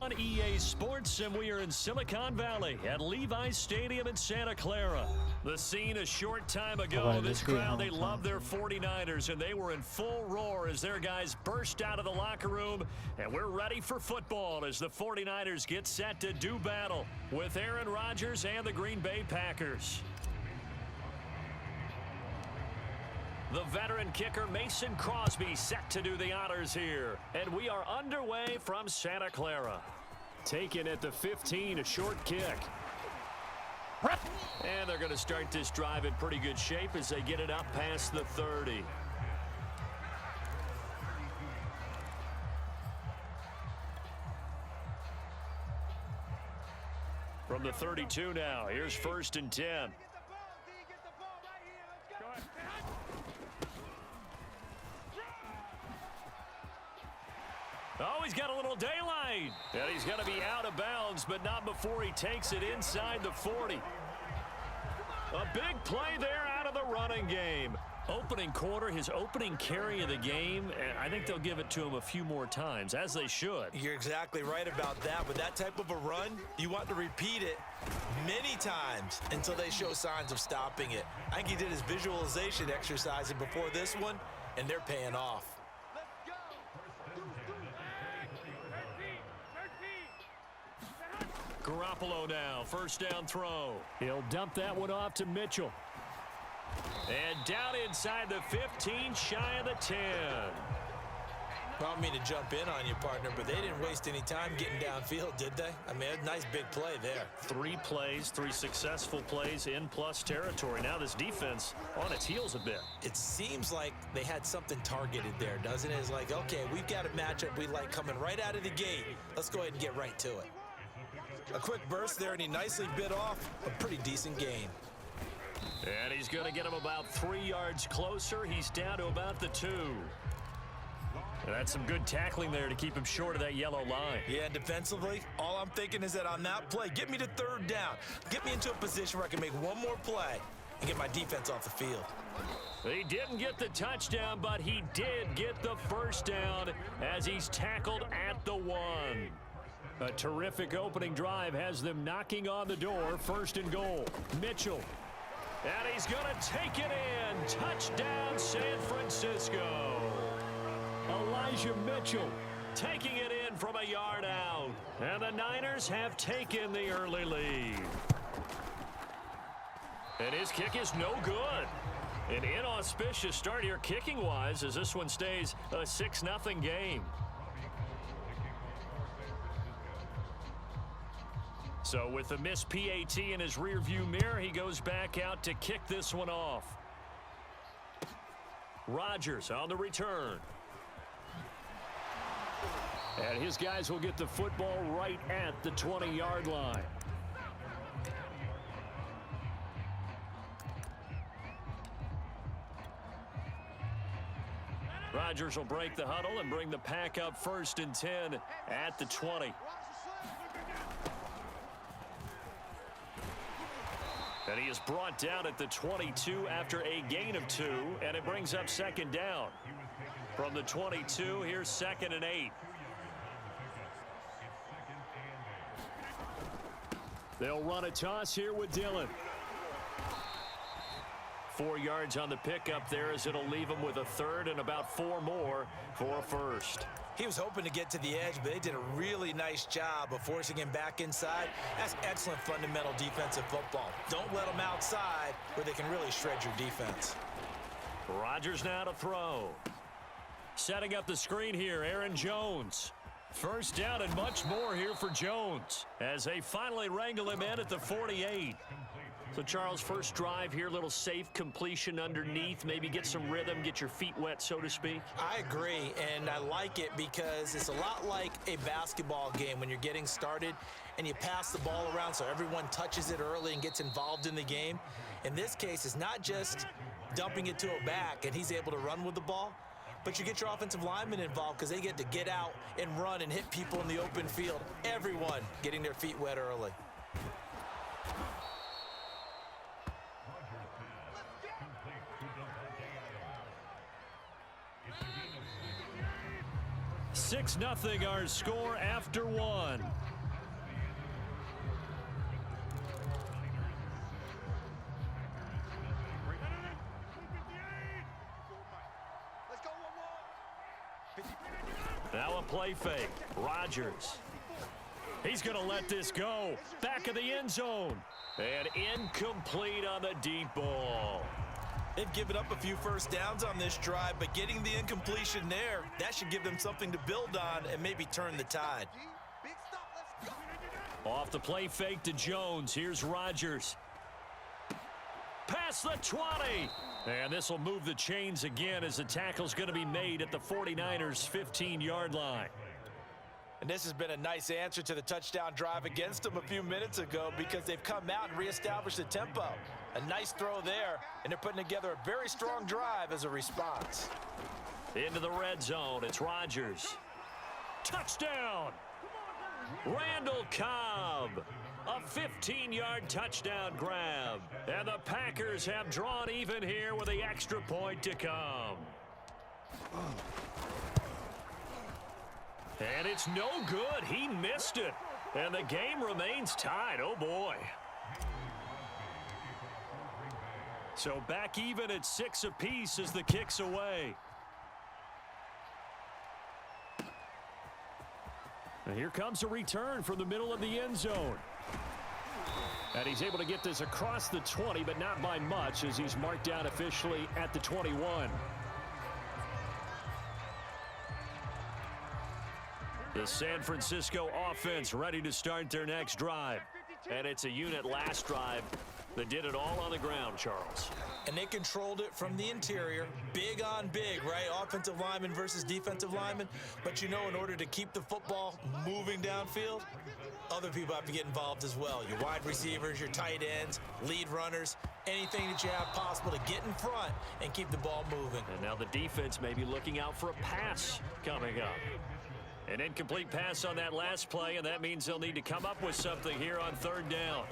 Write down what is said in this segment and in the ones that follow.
On EA Sports, and we are in Silicon Valley at Levi's Stadium in Santa Clara. The scene a short time ago, this crowd, they love their 49ers, and they were in full roar as their guys burst out of the locker room, and we're ready for football as the 49ers get set to do battle with Aaron Rodgers and the Green Bay Packers. The veteran kicker Mason Crosby set to do the honors here. And we are underway from Santa Clara. Taken at the 15, a short kick. And they're going to start this drive in pretty good shape as they get it up past the 30. From the 32 now, here's 1st and 10. Oh, he's got a little daylight. And he's going to be out of bounds, but not before he takes it inside the 40. A big play there out of the running game. Opening quarter, his opening carry of the game, and I think they'll give it to him a few more times, as they should. You're exactly right about that. With that type of a run, you want to repeat it many times until they show signs of stopping it. I think he did his visualization exercise before this one, and they're paying off. Garoppolo now, 1st down throw. He'll dump that one off to Mitchell. And down inside the 15, shy of the 10. I don't mean to jump in on you, partner, but they didn't waste any time getting downfield, did they? I mean, a nice big play there. 3 plays, 3 successful plays in plus territory. Now this defense on its heels a bit. It seems like they had something targeted there, doesn't it? It's like, okay, we've got a matchup we like coming right out of the gate. Let's go ahead and get right to it. A quick burst there, and he nicely bit off a pretty decent gain. And he's going to get him about 3 yards closer. He's down to about the 2. And that's some good tackling there to keep him short of that yellow line. Yeah, defensively, all I'm thinking is that on that play, get me to 3rd down. Get me into a position where I can make one more play and get my defense off the field. He didn't get the touchdown, but he did get the 1st down as he's tackled at the 1. A terrific opening drive has them knocking on the door. 1st and goal. Mitchell. And he's going to take it in. Touchdown, San Francisco. Elijah Mitchell taking it in from a yard out. And the Niners have taken the early lead. And his kick is no good. An inauspicious start here kicking-wise as this one stays a 6-0 game. So with the missed PAT in his rearview mirror, he goes back out to kick this one off. Rodgers on the return. And his guys will get the football right at the 20-yard line. Rodgers will break the huddle and bring the pack up 1st and 10 at the 20. And he is brought down at the 22 after a gain of 2, and it brings up 2nd down. From the 22, here's 2nd and 8. They'll run a toss here with Dillon. 4 yards on the pickup there as it'll leave him with a 3rd and about 4 more for a 1st. He was hoping to get to the edge, but they did a really nice job of forcing him back inside. That's excellent fundamental defensive football. Don't let them outside where they can really shred your defense. Rodgers now to throw. Setting up the screen here, Aaron Jones. 1st down and much more here for Jones as they finally wrangle him in at the 48. So, Charles, first drive here, little safe completion underneath, maybe get some rhythm, get your feet wet, so to speak. I agree, and I like it because it's a lot like a basketball game when you're getting started and you pass the ball around so everyone touches it early and gets involved in the game. In this case, it's not just dumping it to a back and he's able to run with the ball, but you get your offensive linemen involved because they get to get out and run and hit people in the open field. Everyone getting their feet wet early. 6-0 our score after one. Now a play fake. Rodgers. He's going to let this go. Back of the end zone. And incomplete on the deep ball. They've given up a few first downs on this drive, but getting the incompletion there, that should give them something to build on and maybe turn the tide. Off the play fake to Jones. Here's Rodgers. Past the 20. And this will move the chains again as the tackle's going to be made at the 49ers' 15-yard line. And this has been a nice answer to the touchdown drive against them a few minutes ago because they've come out and reestablished the tempo. A nice throw there, and they're putting together a very strong drive as a response. Into the red zone, it's Rodgers. Touchdown! Randall Cobb. A 15-yard touchdown grab. And the Packers have drawn even here with the extra point to come. And it's no good. He missed it. And the game remains tied. Oh, boy. So back even at 6 apiece as the kick's away. And here comes a return from the middle of the end zone. And he's able to get this across the 20, but not by much as he's marked down officially at the 21. The San Francisco offense ready to start their next drive. And it's a unit last drive that did it all on the ground, Charles. And they controlled it from the interior. Big on big, right? Offensive lineman versus defensive lineman. But you know, in order to keep the football moving downfield, other people have to get involved as well. Your wide receivers, your tight ends, lead runners, anything that you have possible to get in front and keep the ball moving. And now the defense may be looking out for a pass coming up. An incomplete pass on that last play, and that means they'll need to come up with something here on third down.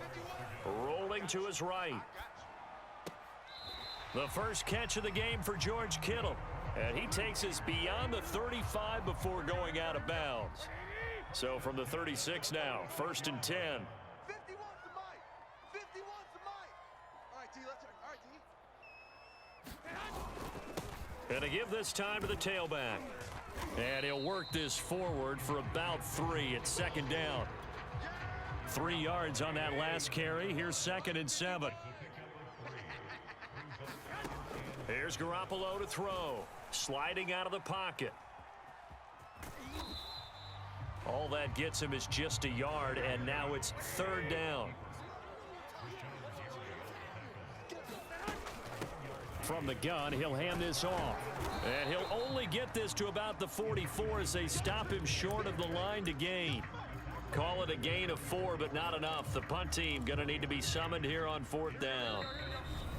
Rolling to his right. The first catch of the game for George Kittle. And he takes us beyond the 35 before going out of bounds. So from the 36 now, 1st and 10. 51's the mic. 51's the mic. All right, D, let's all right, D. And to give this time to the tailback. And he'll work this forward for about 3 at second down. 3 yards on that last carry. Here's 2nd and 7. Here's Garoppolo to throw. Sliding out of the pocket. All that gets him is just a yard, and now it's 3rd down. From the gun, he'll hand this off. And he'll only get this to about the 44 as they stop him short of the line to gain. Call it a gain of 4, but not enough. The punt team going to need to be summoned here on 4th down.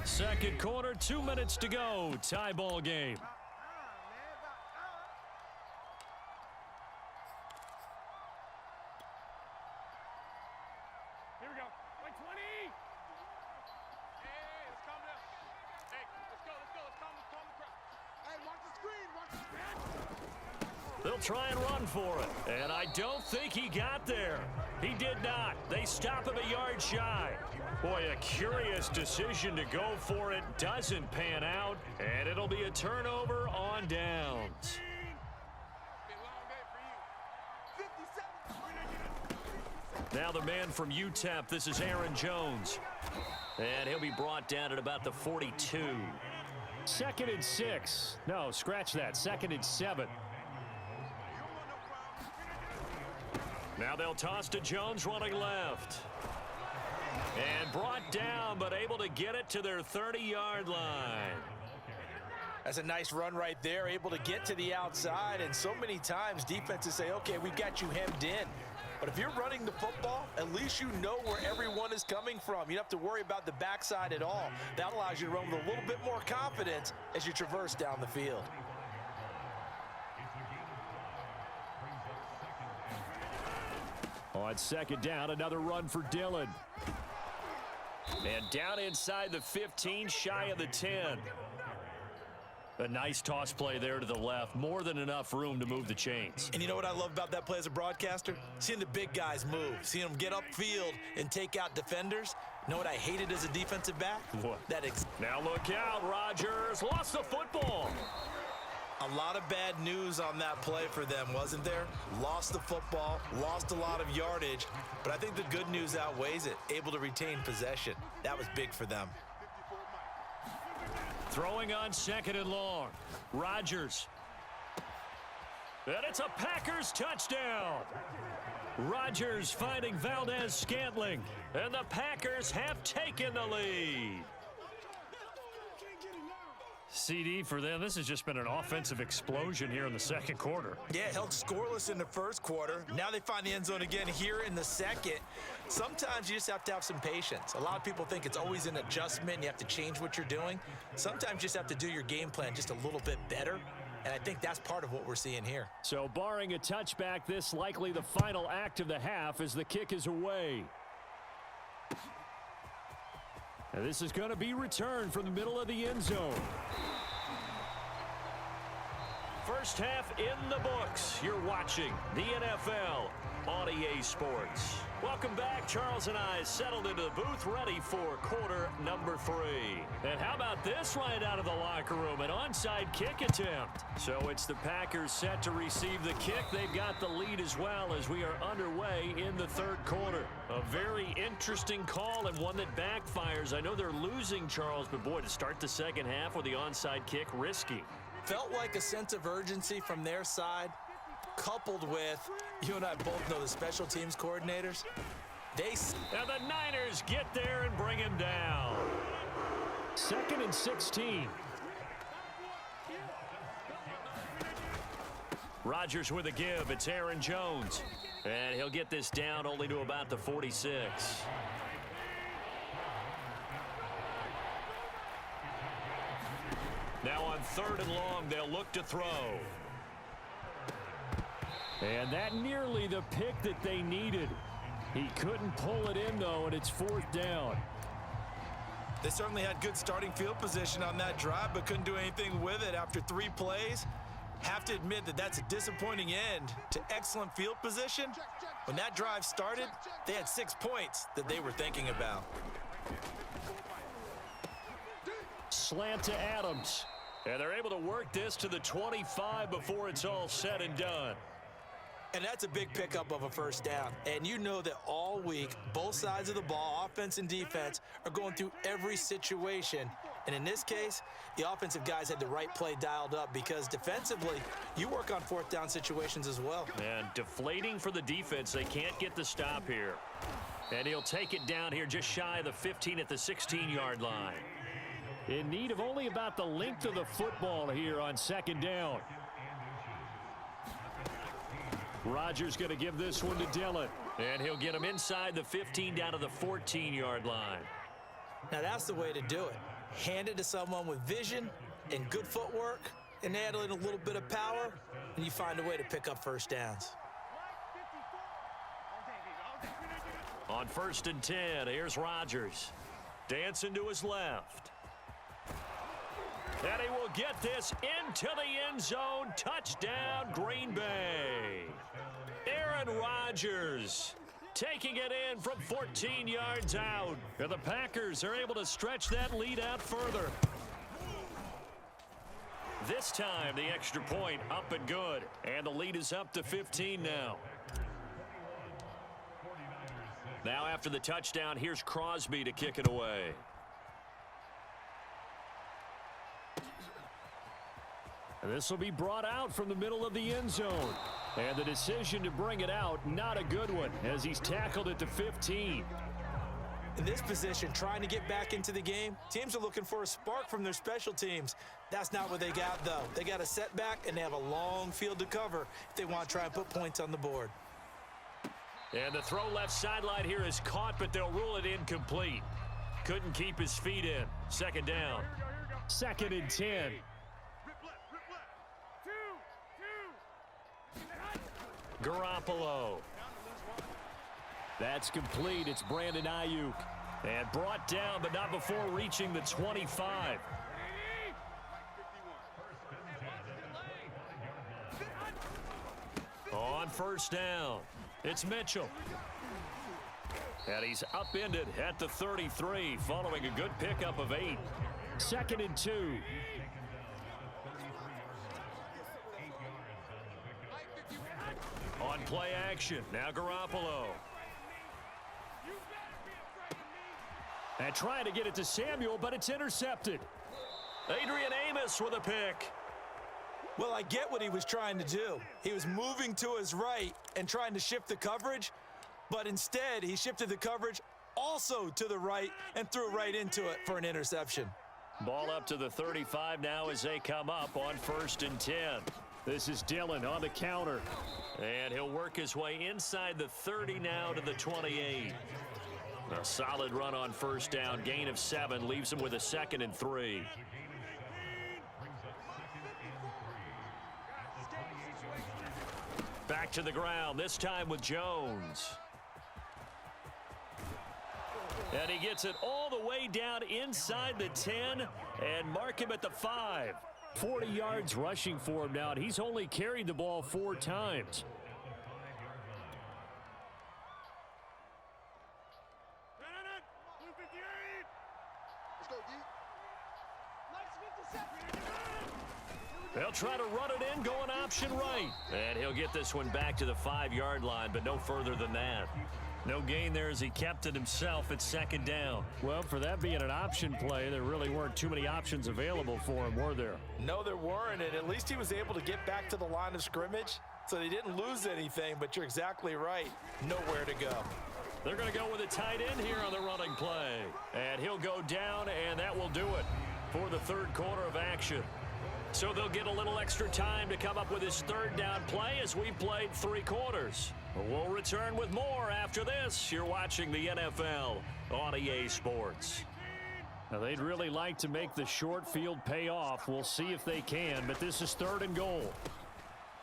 Second quarter, 2 minutes to go. Tie ball game. Here we go. Like 20. Hey, let's calm down. Hey, let's go. Let's calm the crowd. Hey, watch the screen. Watch the screen. They'll try and run for it. And I don't think he got there. He did not. They stop him a yard shy. Boy, a curious decision to go for it. Doesn't pan out. And it'll be a turnover on downs. Now the man from UTEP, this is Aaron Jones. And he'll be brought down at about the 42. 2nd and 6. No, scratch that. 2nd and 7. Now they'll toss to Jones running left. And brought down, but able to get it to their 30-yard line. That's a nice run right there, able to get to the outside. And so many times defenses say, okay, we've got you hemmed in. But if you're running the football, at least you know where everyone is coming from. You don't have to worry about the backside at all. That allows you to run with a little bit more confidence as you traverse down the field. On 2nd down, another run for Dillon. And down inside the 15, shy of the 10. A nice toss play there to the left. More than enough room to move the chains. And you know what I love about that play as a broadcaster? Seeing the big guys move. Seeing them get upfield and take out defenders. You know what I hated as a defensive back? What? Now look out. Rodgers lost the football. A lot of bad news on that play for them, wasn't there? Lost the football, lost a lot of yardage, but I think the good news outweighs it. Able to retain possession. That was big for them. Throwing on 2nd and long. Rodgers. And it's a Packers touchdown. Rodgers finding Valdez-Scantling. And the Packers have taken the lead. CD for them. This has just been an offensive explosion here in the second quarter. Yeah, held scoreless in the first quarter. Now they find the end zone again here in the second. Sometimes you just have to have some patience. A lot of people think it's always an adjustment and you have to change what you're doing. Sometimes you just have to do your game plan just a little bit better. And I think that's part of what we're seeing here. So barring a touchback, this likely the final act of the half as the kick is away. And this is going to be returned from the middle of the end zone. First half in the books. You're watching the NFL on EA Sports. Welcome back. Charles and I settled into the booth ready for quarter number 3. And how about this right out of the locker room? An onside kick attempt. So it's the Packers set to receive the kick. They've got the lead as well as we are underway in the third quarter. A very interesting call and one that backfires. I know they're losing, Charles, but boy, to start the second half with the onside kick, risky. Felt like a sense of urgency from their side, coupled with, you and I both know the special teams coordinators. And the Niners get there and bring him down. 2nd and 16. Rodgers with a give. It's Aaron Jones. And he'll get this down only to about the 46. Now on 3rd and long, they'll look to throw. And that nearly the pick that they needed. He couldn't pull it in, though, and it's 4th down. They certainly had good starting field position on that drive, but couldn't do anything with it after 3 plays. Have to admit that that's a disappointing end to excellent field position. When that drive started, they had 6 points that they were thinking about. Slant to Adams. And they're able to work this to the 25 before it's all said and done. And that's a big pickup of a first down. And you know that all week, both sides of the ball, offense and defense, are going through every situation. And in this case, the offensive guys had the right play dialed up because defensively, you work on 4th down situations as well. And deflating for the defense. They can't get the stop here. And he'll take it down here just shy of the 15 at the 16-yard line. In need of only about the length of the football here on 2nd down. Rodgers going to give this one to Dillon. And he'll get him inside the 15 down to the 14-yard line. Now that's the way to do it. Hand it to someone with vision and good footwork and add in a little bit of power, and you find a way to pick up first downs. On 1st and 10, here's Rodgers. Dancing to his left. And he will get this into the end zone. Touchdown, Green Bay. Aaron Rodgers taking it in from 14 yards out. And the Packers are able to stretch that lead out further. This time, the extra point up and good. And the lead is up to 15 now. Now after the touchdown, here's Crosby to kick it away. And this will be brought out from the middle of the end zone. And the decision to bring it out, not a good one, as he's tackled at the 15. In this position, trying to get back into the game, teams are looking for a spark from their special teams. That's not what they got, though. They got a setback, and they have a long field to cover if they want to try and put points on the board. And the throw left sideline here is caught, but they'll rule it incomplete. Couldn't keep his feet in. 2nd down. 2nd and 10. Garoppolo. That's complete. It's Brandon Ayuk. And brought down, but not before reaching the 25. On first down, it's Mitchell. And he's upended at the 33 following a good pickup of 8. 2nd and 2. On play action, now Garoppolo. And trying to get it to Samuel, but it's intercepted. Adrian Amos with a pick. Well, I get what he was trying to do. He was moving to his right and trying to shift the coverage, but instead he shifted the coverage also to the right and threw right into it for an interception. Ball up to the 35 now as they come up on 1st and 10. This is Dillon on the counter. And he'll work his way inside the 30 now to the 28. A solid run on first down. Gain of 7 leaves him with a 2nd and 3. Back to the ground, this time with Jones. And he gets it all the way down inside the 10 and mark him at the 5. 40 yards rushing for him now, and he's only carried the ball 4 times. They'll try to run it in, going option right. And he'll get this one back to the 5-yard line, but no further than that. No gain there as he kept it himself at 2nd down. Well, for that being an option play, there really weren't too many options available for him, were there? No, there weren't, and at least he was able to get back to the line of scrimmage, so they didn't lose anything, but you're exactly right. Nowhere to go. They're going to go with a tight end here on the running play. And he'll go down, and that will do it for the 3rd quarter of action. So they'll get a little extra time to come up with his 3rd down play as we played 3 quarters. We'll return with more after this. You're watching the NFL on EA Sports. Now, they'd really like to make the short field pay off. We'll see if they can, but this is 3rd and goal.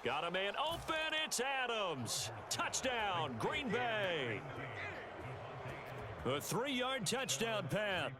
Got a man open. It's Adams. Touchdown, Green Bay. A 3-yard touchdown pass.